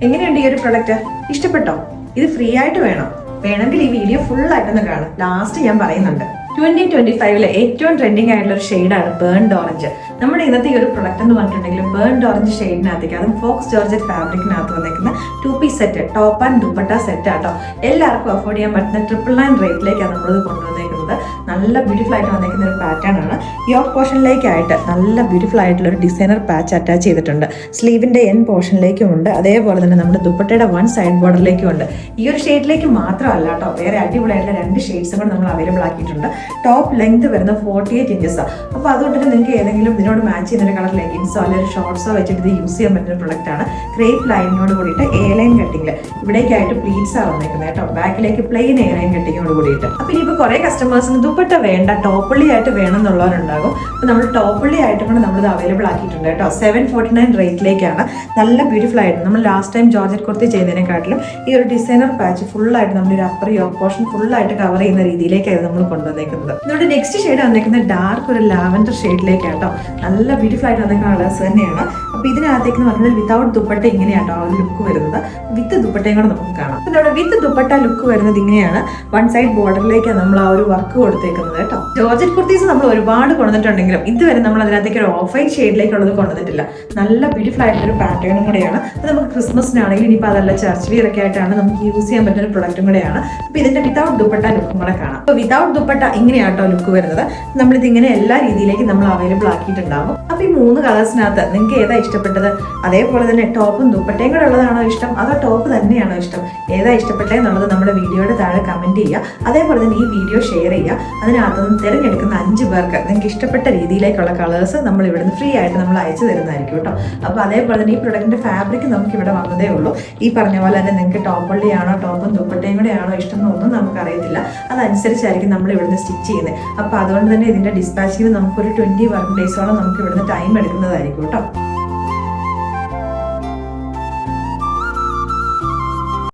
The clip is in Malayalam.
എങ്ങനെയുണ്ട് ഈ ഒരു പ്രൊഡക്റ്റ്? ഇഷ്ടപ്പെട്ടോ? ഇത് ഫ്രീ ആയിട്ട് വേണമെങ്കിൽ ഈ വീഡിയോ ഫുൾ ആയിട്ടൊന്ന് കാണും. ലാസ്റ്റ് ഞാൻ പറയുന്നുണ്ട്. 2025 ഏറ്റവും ട്രെൻഡിങ് ആയിട്ടുള്ള ഒരു ഷെയ്ഡാണ് ബേൺഡ് ഓറഞ്ച്. നമ്മുടെ ഇന്നത്തെ ഈ ഒരു പ്രൊഡക്റ്റ് എന്ന് പറഞ്ഞിട്ടുണ്ടെങ്കിൽ ബേൺഡ് ഓറഞ്ച് ഷെയ്ഡിനകത്തേക്ക്, അതും ഫോക്സ് ജോർജറ്റ് ഫാബ്രിക്കിനകത്ത് വന്നിരിക്കുന്ന 2-piece set, top and dupatta set ആട്ടോ. എല്ലാവർക്കും അഫോർഡ് ചെയ്യാൻ പറ്റുന്ന 999 റേറ്റിലേക്കാണ് നമ്മളിത് കൊണ്ടുവന്നേക്കുന്നത്. നല്ല ബ്യൂട്ടിഫുൾ ആയിട്ട് വന്നിരിക്കുന്ന ഒരു പാറ്റേൺ ആണ്. യോക്ക് പോർഷനിലേക്കായിട്ട് നല്ല ബ്യൂട്ടിഫുൾ ആയിട്ടുള്ള ഒരു ഡിസൈനർ പാച്ച് അറ്റാച്ച് ചെയ്തിട്ടുണ്ട്. സ്ലീവിന്റെ എൻ പോർഷനിലേക്കും ഉണ്ട്, അതേപോലെ തന്നെ നമ്മുടെ ദുപ്പട്ടയുടെ വൺ സൈഡ് ബോർഡറിലേക്കും ഉണ്ട്. ഈ ഒരു ഷെയ്ഡിലേക്ക് മാത്രമല്ല കേട്ടോ, വേറെ അടിപൊളിയായിട്ടുള്ള 2 ഷെയ്ഡ്സും കൂടെ നമ്മൾ അവൈലബിൾ ആക്കിയിട്ടുണ്ട്. ടോപ്പ് ലെങ്ത് വരുന്ന 48 ഇഞ്ചസ്. അപ്പോൾ അതുകൊണ്ട് തന്നെ നിങ്ങൾക്ക് ഏതെങ്കിലും ഇതിനോട് മാച്ച് ചെയ്യുന്ന ഒരു കളർ ലെഗിൻസോ അല്ലെങ്കിൽ ഷോർട്ട്സോ വെച്ചിട്ട് ഇത് യൂസ് ചെയ്യാൻ പറ്റുന്ന പ്രൊഡക്റ്റ് ആണ്. ക്രേപ്പ് ലൈനിനോട് കൂടിയിട്ട് എ ലൈൻ കട്ടിങ്ങിൽ ഇവിടേക്കായിട്ട് പ്ലീറ്റ്സ് ആണ് വന്നിരിക്കുന്നത് കേട്ടോ. ബാക്കിലേക്ക് പ്ലെയിൻ എ ലൈൻ കട്ടിങ്ങോട് കൂടിയിട്ട്. അപ്പോൾ ഇനിയിപ്പോൾ കുറേ കസ്റ്റമേഴ്സിന് ദുപ്പട്ട വേണ്ട, ടോപ്പുള്ളി ആയിട്ട് വേണം എന്നുള്ളവരുണ്ടാകും. അപ്പോൾ നമ്മൾ ടോപ്പുള്ളി ആയിട്ടും കൂടെ നമ്മളിത് അവൈലബിൾ ആക്കിയിട്ടുണ്ട് കേട്ടോ. 749 റേറ്റിലേക്കാണ്. നല്ല ബ്യൂട്ടിഫുൾ ആയിട്ട് നമ്മൾ ലാസ്റ്റ് ടൈം ജോർജറ്റ് കുർത്തി ചെയ്തതിനെക്കാട്ടിലും ഈ ഒരു ഡിസൈനർ പാച്ച് ഫുള്ളായിട്ട് നമ്മുടെ അപ്പർ യോക്ക് പോർഷൻ ഫുള്ളായിട്ട് കവർ ചെയ്യുന്ന രീതിയിലേക്കാണ് നമ്മൾ കൊണ്ടുവന്നേക്കുന്നത്. നമ്മുടെ നെക്സ്റ്റ് ഷെയ്ഡ് വന്നിരിക്കുന്നത് ഡാർക്ക് ഒരു ലാവൻഡർ ഷെയ്ഡിലേക്കാട്ടോ. നല്ല ബ്യൂട്ടിഫുൾ ആയിട്ട് വന്നിരിക്കുന്ന കളേഴ്സ് തന്നെയാണ്. അപ്പോൾ ഇതിനകത്തേക്ക് പറഞ്ഞാൽ വിതൗട്ട് ദുപ്പട്ട ഇങ്ങനെയാട്ടോ ആ ഒരു ലുക്ക് വരുന്നത്. വിത്ത് ദുപ്പട്ടയും കൂടെ നമുക്ക് കാണാം. അപ്പോൾ നമ്മുടെ വിത്ത് ദുപ്പട്ട ലുക്ക് വരുന്നത് ഇങ്ങനെയാണ്. വൺ സൈഡ് ബോർഡറിലേക്കാണ് നമ്മൾ ആ ഒരു വർക്ക് കൊടുത്തേക്കുന്നത് കേട്ടോ. ജോർജറ്റ് കുർത്തീസ് നമ്മൾ ഒരുപാട് കൊണ്ടുവന്നിട്ടുണ്ടെങ്കിലും ഇതുവരെ നമ്മൾ അതിനകത്തേക്ക് ഒരു ഓഫ് വൈറ്റ് ഷെയ്ഡിലേക്കുള്ളത് കൊണ്ടുവന്നിട്ടില്ല. നല്ല ബ്യൂട്ടിഫുൾ ആയിട്ടൊരു പാറ്റേണും കൂടെയാണ്. അപ്പോൾ നമുക്ക് ക്രിസ്മസിനാണെങ്കിലും ഇനിയിപ്പോൾ അതല്ല ചർച്ച് വിയർ ഒക്കെ ആയിട്ടാണ് നമുക്ക് യൂസ് ചെയ്യാൻ പറ്റുന്ന ഒരു പ്രൊഡക്റ്റും കൂടെയാണ്. അപ്പോൾ ഇതിന്റെ വിതൗട്ട് ദുപ്പട്ട ലുക്കും കൂടെ കാണാം. അപ്പോൾ വിതൗട്ട് ദുപ്പട്ട ഇങ്ങനെയാട്ടോ ലുക്ക് വരുന്നത്. നമ്മളിതിങ്ങനെ എല്ലാ രീതിയിലേക്കും നമ്മൾ അവൈലബിൾ ആക്കിയിട്ടുണ്ടാകും. അപ്പോൾ ഈ 3 കളേഴ്സിനകത്ത് നിങ്ങൾക്ക് ഏതാ ഇഷ്ടപ്പെട്ടത്? അതേപോലെ തന്നെ ടോപ്പും ദുപ്പട്ടയും കൂടെ ഉള്ളതാണോ ഇഷ്ടം, അതോ ടോപ്പ് തന്നെയാണോ ഇഷ്ടം? ഏതാ ഇഷ്ടപ്പെട്ടത് എന്നുള്ളത് നമ്മുടെ വീഡിയോയുടെ താഴെ കമന്റ് ചെയ്യുക. അതേപോലെ തന്നെ ഈ വീഡിയോ ഷെയർ ചെയ്യുക. അതിനകത്ത് നിന്ന് തിരഞ്ഞെടുക്കുന്ന 5 പേർക്ക് നിങ്ങൾക്ക് ഇഷ്ടപ്പെട്ട രീതിയിലേക്കുള്ള കളേഴ്സ് നമ്മൾ ഇവിടുന്ന് ഫ്രീ ആയിട്ട് നമ്മൾ അയച്ചു തരുന്നതായിരിക്കും കേട്ടോ. അപ്പോൾ അതേപോലെ തന്നെ ഈ പ്രൊഡക്റ്റിന്റെ ഫാബ്രിക് നമുക്ക് ഇവിടെ വന്നതേ ഉള്ളൂ. ഈ പറഞ്ഞ പോലെ തന്നെ നിങ്ങൾക്ക് ടോപ്പുള്ളിയാണോ ടോപ്പും ദുപ്പട്ടയും കൂടെ ആണോ ഇഷ്ടം എന്നൊന്നും നമുക്കറിയത്തില്ല. അതനുസരിച്ചായിരിക്കും നമ്മൾ ഇവിടുന്ന് സ്റ്റിച്ച് ചെയ്യുന്നത്. അപ്പോൾ അതുകൊണ്ട് തന്നെ ഇതിന്റെ ഡിസ്പാച്ചിങ്ങിന് നമുക്കൊരു 20 വർക്ക് ഡേയ്സോളം നമുക്ക് ഇവിടുന്ന് ടൈം എടുക്കുന്നതായിരിക്കും കേട്ടോ.